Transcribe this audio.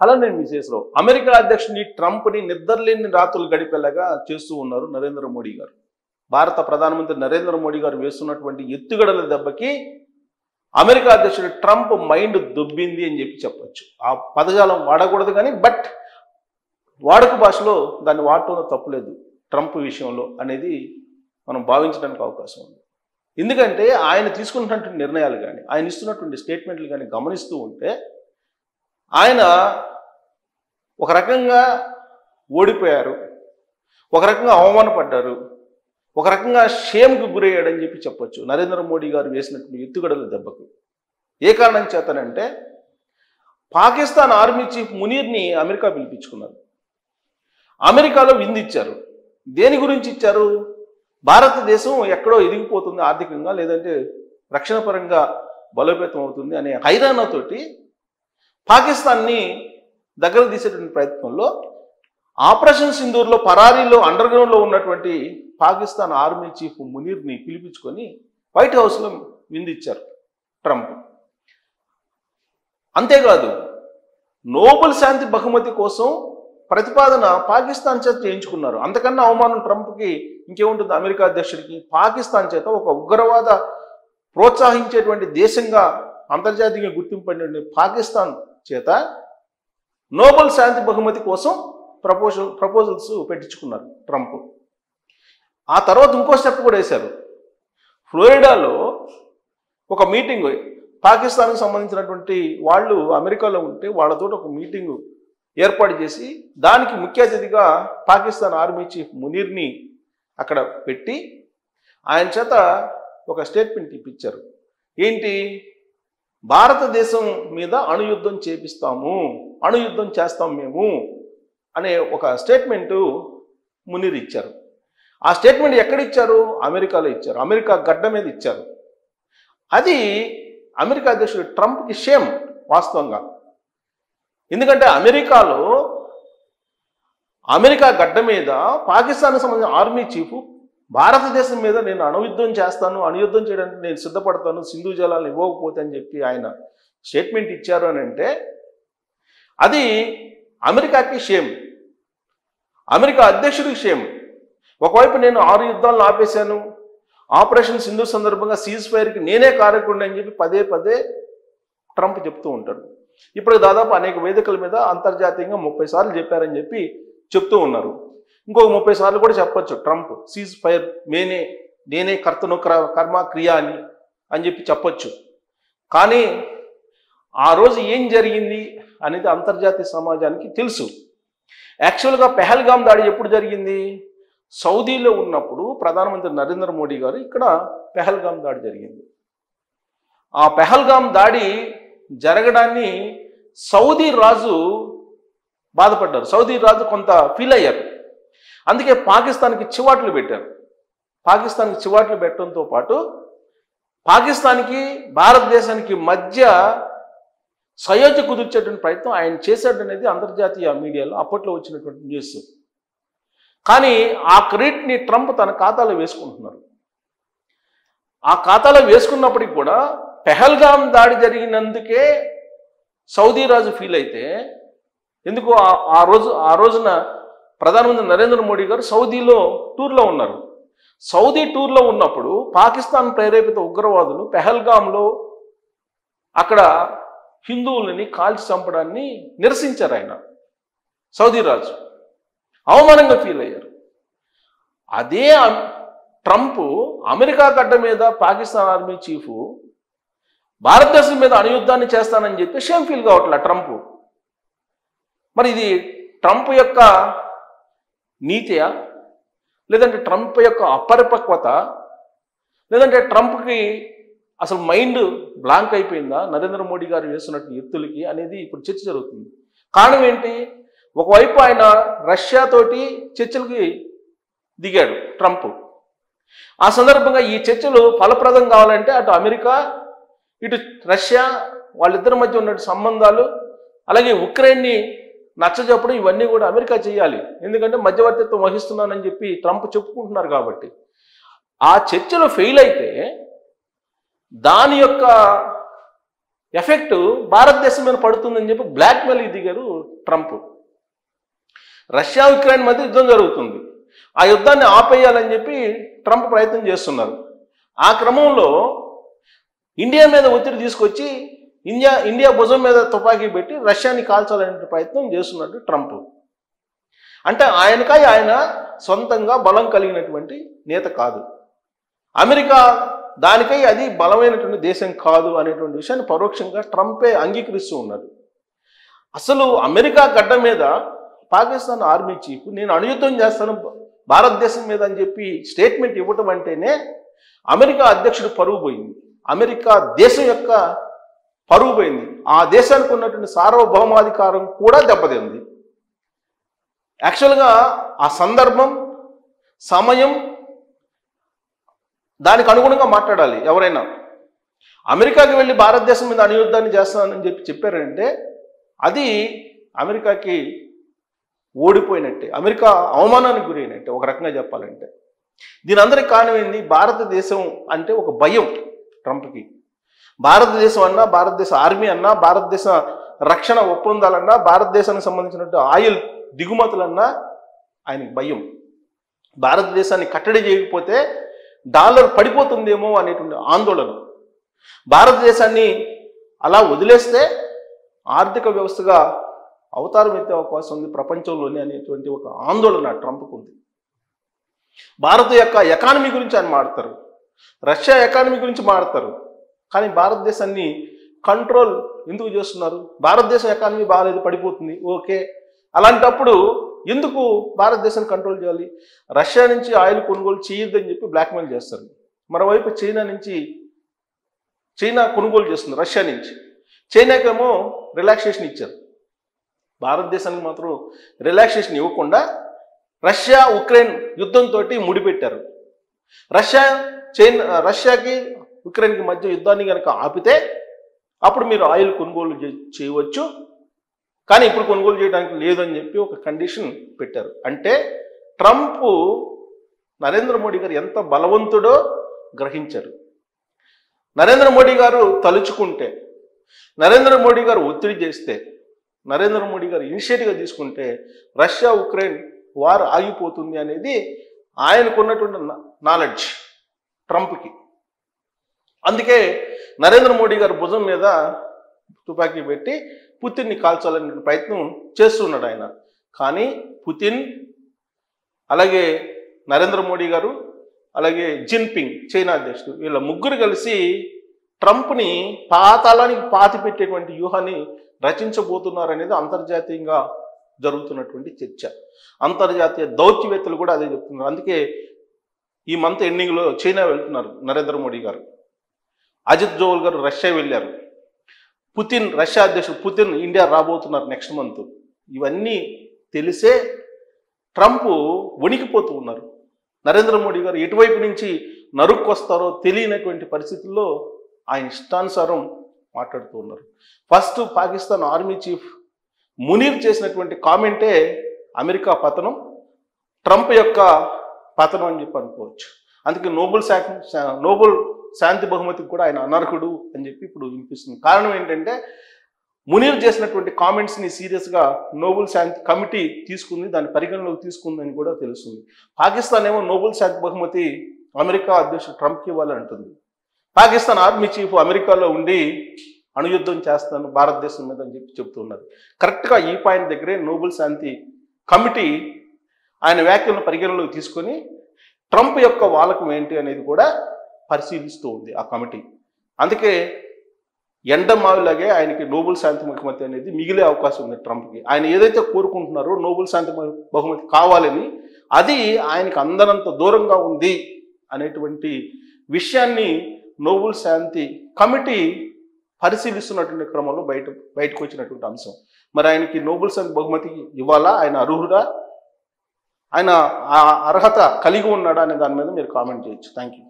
అలానే మిసెస్రావు అమెరికా అధ్యక్షుని ట్రంప్ని నిద్రలేని రాత్రులు గడిపేలాగా చేస్తూ ఉన్నారు నరేంద్ర మోడీ గారు. భారత ప్రధానమంత్రి నరేంద్ర మోడీ గారు వేస్తున్నటువంటి ఎత్తుగడల దెబ్బకి అమెరికా అధ్యక్షుడు ట్రంప్ మైండ్ దొబ్బింది అని చెప్పొచ్చు. ఆ పదజాలం వాడకూడదు కానీ బట్ వాడుక భాషలో దాన్ని వాడటంలో తప్పులేదు ట్రంప్ విషయంలో అనేది మనం భావించడానికి అవకాశం ఉంది. ఎందుకంటే ఆయన తీసుకున్నటువంటి నిర్ణయాలు కానీ ఆయన ఇస్తున్నటువంటి స్టేట్మెంట్లు కానీ గమనిస్తూ ఉంటే ఆయన ఒక రకంగా ఓడిపోయారు, ఒక రకంగా అవమానపడ్డారు, ఒక రకంగా షేమ్కి గురయ్యాడని చెప్పొచ్చు నరేంద్ర మోడీ గారు వేసినటువంటి ఎత్తుగడల దెబ్బకు. ఏ కారణం చేతనంటే పాకిస్తాన్ ఆర్మీ చీఫ్ మునీర్ని అమెరికా పిలిపించుకున్నారు. అమెరికాలో విందిచ్చారు. దేని గురించి ఇచ్చారు? భారతదేశం ఎక్కడో ఎదిగిపోతుంది ఆర్థికంగా, లేదంటే రక్షణ పరంగా బలోపేతం అవుతుంది అనే హైరాణతోటి పాకిస్తాన్ని దగ్గర తీసేటువంటి ప్రయత్నంలో ఆపరేషన్ సింధూర్లో పరారీలో అండర్ గ్రౌండ్లో ఉన్నటువంటి పాకిస్తాన్ ఆర్మీ చీఫ్ మునీర్ని పిలిపించుకొని వైట్ హౌస్లో విందిచ్చారు ట్రంప్. అంతేకాదు నోబెల్ శాంతి బహుమతి కోసం ప్రతిపాదన పాకిస్తాన్ చేత చేయించుకున్నారు. అంతకన్నా అవమానం ట్రంప్కి ఇంకేముంటుంది? అమెరికా అధ్యక్షుడికి పాకిస్తాన్ చేత ఒక ఉగ్రవాద ప్రోత్సహించేటువంటి దేశంగా అంతర్జాతీయంగా గుర్తింపబడిన పాకిస్తాన్ చేత నోబెల్ శాంతి బహుమతి కోసం ప్రపోజల్స్ పెట్టించుకున్నారు ట్రంప్. ఆ తర్వాత ఇంకో స్టెప్ కూడా వేశారు. ఫ్లోరిడాలో ఒక మీటింగ్, పాకిస్తాన్కి సంబంధించినటువంటి వాళ్ళు అమెరికాలో ఉంటే వాళ్ళతో ఒక మీటింగు ఏర్పాటు చేసి దానికి ముఖ్య అతిథిగా పాకిస్తాన్ ఆర్మీ చీఫ్ మునీర్ని అక్కడ పెట్టి ఆయన చేత ఒక స్టేట్మెంట్ ఇప్పించారు. ఏంటి? భారతదేశం మీద అణుయుద్ధం చేపిస్తాము, అణుయుద్ధం చేస్తాం మేము అనే ఒక స్టేట్మెంటు మునీర్ ఇచ్చారు. ఆ స్టేట్మెంట్ ఎక్కడ ఇచ్చారు? అమెరికాలో ఇచ్చారు. అమెరికా గడ్డ మీద ఇచ్చారు. అది అమెరికా అధ్యక్షుడు ట్రంప్కి షేమ్ వాస్తవంగా. ఎందుకంటే అమెరికా గడ్డ మీద పాకిస్తాన్కి సంబంధించిన ఆర్మీ చీఫ్ భారతదేశం మీద నేను అణుయుద్ధం చేస్తాను, అణుయుద్ధం చేయడానికి నేను సిద్ధపడతాను, సింధు జలాలను ఇవ్వకపోతే అని చెప్పి ఆయన స్టేట్మెంట్ ఇచ్చారు అని అంటే అది అమెరికాకి షేమ్, అమెరికా అధ్యక్షుడికి షేమ్. ఒకవైపు నేను 6 యుద్ధాలను ఆపేశాను, ఆపరేషన్ సింధు సందర్భంగా సీజ్ ఫైర్కి నేనే కారకుడిని అని చెప్పి పదే పదే ట్రంప్ చెప్తూ ఉంటాడు. ఇప్పుడు దాదాపు అనేక వేదికల మీద అంతర్జాతీయంగా 30 సార్లు చెప్పారని చెప్పి చెప్తూ ఉన్నారు. ఇంకొక 30 సార్లు కూడా చెప్పొచ్చు ట్రంప్ సీజ్ ఫైర్ నేనే కర్తను కర్మ క్రియ అని చెప్పి చెప్పొచ్చు. కానీ ఆ రోజు ఏం జరిగింది అనేది అంతర్జాతీయ సమాజానికి తెలుసు. యాక్చువల్గా పెహల్గాం దాడి ఎప్పుడు జరిగింది? సౌదీలో ఉన్నప్పుడు ప్రధానమంత్రి నరేంద్ర మోడీ గారు ఇక్కడ పెహల్గాం దాడి జరిగింది. ఆ పెహల్గాం దాడి జరగడాన్ని సౌదీ రాజు బాధపడ్డారు, సౌదీ రాజు కొంత ఫీల్ అయ్యారు. అందుకే పాకిస్తాన్కి చివాట్లు పెట్టారు. పాకిస్తాన్కి చివాట్లు పెట్టడంతో పాటు పాకిస్తాన్కి భారతదేశానికి మధ్య సయోధ్య కుదిర్చేటువంటి ప్రయత్నం ఆయన చేశాడనేది అంతర్జాతీయ మీడియాలో అప్పట్లో వచ్చినటువంటి న్యూస్. కానీ ఆ క్రెడిట్ని ట్రంప్ తన ఖాతాలో వేసుకుంటున్నారు. ఆ ఖాతాలో వేసుకున్నప్పటికి కూడా పెహల్గాం దాడి జరిగినందుకే సౌదీ రాజు ఫీల్ అయితే ఎందుకు ఆ రోజున ప్రధానమంత్రి నరేంద్ర మోడీ గారు సౌదీలో టూర్లో ఉన్నారు. సౌదీ టూర్లో ఉన్నప్పుడు పాకిస్తాన్ ప్రేరేపిత ఉగ్రవాదులు పెహల్గాంలో అక్కడ హిందువులని కాల్చి చంపడాన్ని నిరసించారు. ఆయన సౌదీ రాజు అవమానంగా ఫీల్ అయ్యారు. అదే ట్రంప్ అమెరికా గడ్డ మీద పాకిస్తాన్ ఆర్మీ చీఫ్ భారతదేశం మీద అణుయుద్ధాన్ని చేస్తానని చెప్పి షేమ్ ఫీల్ కావట్లే ట్రంప్. మరి ఇది ట్రంప్ యొక్క నీతియా, లేదంటే ట్రంప్ యొక్క అపరిపక్వత, లేదంటే ట్రంప్కి అసలు మైండ్ బ్లాంక్ అయిపోయిందా నరేంద్ర మోడీ గారు వేస్తున్నట్టు ఎత్తులకి అనేది ఇప్పుడు చర్చ జరుగుతుంది. కారణం ఏంటి? ఒకవైపు ఆయన రష్యాతోటి చర్చలకి దిగాడు ట్రంప్. ఆ సందర్భంగా ఈ చర్చలు ఫలప్రదం కావాలంటే అటు అమెరికా ఇటు రష్యా వాళ్ళిద్దరి మధ్య ఉన్న సంబంధాలు, అలాగే ఉక్రెయిన్ని నచ్చజెప్పడం, ఇవన్నీ కూడా అమెరికా చేయాలి. ఎందుకంటే మధ్యవర్తిత్వం వహిస్తున్నానని చెప్పి ట్రంప్ చెప్పుకుంటున్నారు కాబట్టి. ఆ చర్చలు ఫెయిల్ అయితే దాని యొక్క ఎఫెక్ట్ భారతదేశం మీద పడుతుందని చెప్పి బ్లాక్మెయిల్ దిగారు ట్రంప్. రష్యా ఉక్రెయిన్ మధ్య యుద్ధం జరుగుతుంది. ఆ యుద్ధాన్ని ఆపేయాలని చెప్పి ట్రంప్ ప్రయత్నం చేస్తున్నారు. ఆ క్రమంలో ఇండియా మీద ఒత్తిడి తీసుకొచ్చి ఇండియా భుజం మీద తుపాకీ పెట్టి రష్యాని కాల్చాలనే ప్రయత్నం చేస్తున్నట్టు ట్రంప్. అంటే ఆయన సొంతంగా బలం కలిగినటువంటి నేత కాదు. అమెరికా దానికై అది బలమైనటువంటి దేశం కాదు అనేటువంటి విషయాన్ని పరోక్షంగా ట్రంపే అంగీకరిస్తూ ఉన్నాడు. అసలు అమెరికా గడ్డ మీద పాకిస్తాన్ ఆర్మీ చీఫ్ నేను అణుయుద్ధం చేస్తాను భారతదేశం మీద అని చెప్పి స్టేట్మెంట్ ఇవ్వటం అంటేనే అమెరికా అధ్యక్షుడు పరువు పోయింది. అమెరికా దేశం యొక్క పరువు పోయింది. ఆ దేశానికి ఉన్నటువంటి సార్వభౌమాధికారం కూడా దెబ్బతింది. యాక్చువల్గా ఆ సందర్భం, సమయం దానికి అనుగుణంగా మాట్లాడాలి. ఎవరైనా అమెరికాకి వెళ్ళి భారతదేశం మీద అణుయుద్ధాన్ని చేస్తానని చెప్పారంటే అది అమెరికాకి ఓడిపోయినట్టే, అమెరికా అవమానానికి గురైనట్టే ఒక రకంగా చెప్పాలంటే. దీని అందరికి కారణం ఏంది? భారతదేశం అంటే ఒక భయం ట్రంప్కి. భారతదేశం అన్నా, భారతదేశ ఆర్మీ అన్నా, భారతదేశ రక్షణ ఒప్పందాలన్నా, భారతదేశానికి సంబంధించినట్టు ఆయిల్ దిగుమతులన్నా ఆయనకి భయం. భారతదేశాన్ని కట్టడి చేయకపోతే డాలర్ పడిపోతుందేమో అనేటువంటి ఆందోళన. భారతదేశాన్ని అలా వదిలేస్తే ఆర్థిక వ్యవస్థగా అవతారం ఎత్తే అవకాశం ఉంది ప్రపంచంలోనే అనేటువంటి ఒక ఆందోళన ట్రంప్కు ఉంది. భారత యొక్క ఎకానమీ గురించి ఆయన మాడతారు, రష్యా ఎకానమీ గురించి మాడతారు. కానీ భారతదేశాన్ని కంట్రోల్ ఎందుకు చేస్తున్నారు? భారతదేశం ఎకానమీ బాగాలేదు, పడిపోతుంది, ఓకే. అలాంటప్పుడు ఎందుకు భారతదేశాన్ని కంట్రోల్ చేయాలి? రష్యా నుంచి ఆయిల్ కొనుగోలు చేయొద్దని చెప్పి బ్లాక్మెయిల్ చేస్తారు. మరోవైపు చైనా కొనుగోలు చేస్తుంది రష్యా నుంచి. చైనాకేమో రిలాక్సేషన్ ఇచ్చారు, భారతదేశానికి మాత్రం రిలాక్సేషన్ ఇవ్వకుండా రష్యా ఉక్రెయిన్ యుద్ధంతో ముడిపెట్టారు. రష్యాకి ఉక్రెయిన్కి మధ్య యుద్ధాన్ని కనుక ఆపితే అప్పుడు మీరు ఆయిల్ కొనుగోలు చేయవచ్చు, కానీ ఇప్పుడు కొనుగోలు చేయడానికి లేదని చెప్పి ఒక కండిషన్ పెట్టారు. అంటే ట్రంప్ నరేంద్ర మోడీ గారు ఎంత బలవంతుడో గ్రహించారు. నరేంద్ర మోడీ గారు తలుచుకుంటే, నరేంద్ర మోడీ గారు ఒత్తిడి చేస్తే, నరేంద్ర మోడీ గారు ఇనిషియేటివ్గా తీసుకుంటే రష్యా ఉక్రెయిన్ వార్ ఆగిపోతుంది అనేది ఆయనకున్నటువంటి నాలెడ్జ్ ట్రంప్కి. అందుకే నరేంద్ర మోడీ గారు భుజం మీద తుపాకీ పెట్టి పుతిన్ని కాల్చాలనే ప్రయత్నం చేస్తున్నాడు ఆయన. కానీ పుతిన్, అలాగే నరేంద్ర మోడీ గారు, అలాగే జిన్పింగ్ చైనా అధ్యక్షుడు, వీళ్ళ ముగ్గురు కలిసి ట్రంప్ని పాతాళానికి పాతిపెట్టేటువంటి వ్యూహాన్ని రచించబోతున్నారనేది అంతర్జాతీయంగా జరుగుతున్నటువంటి చర్చ. అంతర్జాతీయ దౌత్యవేత్తలు కూడా అదే చెప్తున్నారు. అందుకే ఈ మంత్ ఎండింగ్లో చైనా వెళ్తున్నారు నరేంద్ర మోడీ గారు. అజిత్ జోవల్ గారు రష్యా వెళ్ళారు. పుతిన్, రష్యా అధ్యక్షుడు పుతిన్ ఇండియా రాబోతున్నారు నెక్స్ట్ మంత్. ఇవన్నీ తెలిసే ట్రంప్ వణికిపోతూ ఉన్నారు. నరేంద్ర మోడీ గారు ఎటువైపు నుంచి నరుక్కొస్తారో తెలియనటువంటి పరిస్థితుల్లో ఆయన ఇష్టానుసారం మాట్లాడుతూ ఉన్నారు. First Pakistan army chief Munir చేసినటువంటి కామెంటే అమెరికా పతనం, ట్రంప్ యొక్క పతనం అని చెప్పి అనుకోవచ్చు. అందుకే నోబెల్ శాంతి బహుమతికి కూడా ఆయన అనర్హుడు అని చెప్పి ఇప్పుడు వినిపిస్తుంది. కారణం ఏంటంటే మునీర్ చేసినటువంటి కామెంట్స్ని సీరియస్గా నోబెల్ శాంతి కమిటీ తీసుకుంది, దాన్ని పరిగణలోకి తీసుకుందని కూడా తెలుస్తుంది. పాకిస్తాన్ ఏమో నోబెల్ శాంతి బహుమతి అమెరికా అధ్యక్షుడు ట్రంప్కి ఇవ్వాలని అంటుంది. పాకిస్తాన్ ఆర్మీ చీఫ్ అమెరికాలో ఉండి అణుయుద్ధం చేస్తాను భారతదేశం మీద అని చెప్పి చెప్తున్నారు. కరెక్ట్గా ఈ పాయింట్ దగ్గరే నోబెల్ శాంతి కమిటీ ఆయన వ్యాఖ్యలను పరిగణలోకి తీసుకొని ట్రంప్ యొక్క వాలకం ఏంటి అనేది కూడా పరిశీలిస్తూ ఉంది ఆ కమిటీ. అందుకే ఎండమావిలాగే ఆయనకి నోబెల్ శాంతి బహుమతి అనేది మిగిలే అవకాశం ఉంది ట్రంప్కి. ఆయన ఏదైతే కోరుకుంటున్నారో నోబెల్ శాంతి బహుమతి కావాలని, అది ఆయనకు అందనంత దూరంగా ఉంది అనేటువంటి విషయాన్ని నోబెల్ శాంతి కమిటీ పరిశీలిస్తున్నటువంటి క్రమంలో బయటకు వచ్చినటువంటి అంశం. మరి ఆయనకి నోబెల్ శాంతి బహుమతి ఇవ్వాలా, ఆయన అర్హుడా, ఆయన ఆ అర్హత కలిగి ఉన్నాడా అనే దాని మీద మీరు కామెంట్ చేయొచ్చు. Thank you.